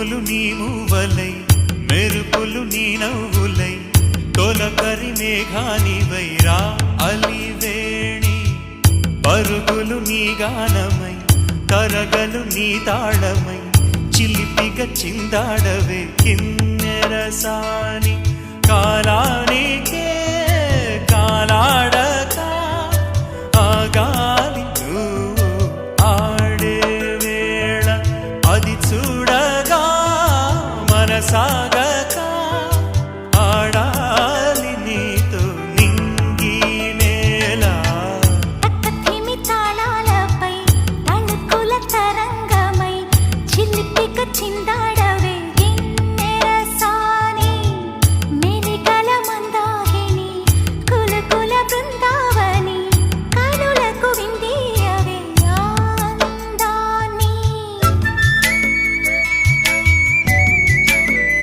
ఉరుములు నీ మూవలై మెరుపులు నీ నవ్వులై తొలకరి మేఘానివై రా అలివేణి పరుగులు నీ గానమై తరగలు నీ తాళమై చిలిపిగా చిందాడవే కిన్నెరసాని కాలానికే కాలాడక ఆగాలి నువ్వు ఆడే వేళ అది చూడగా మనసాగ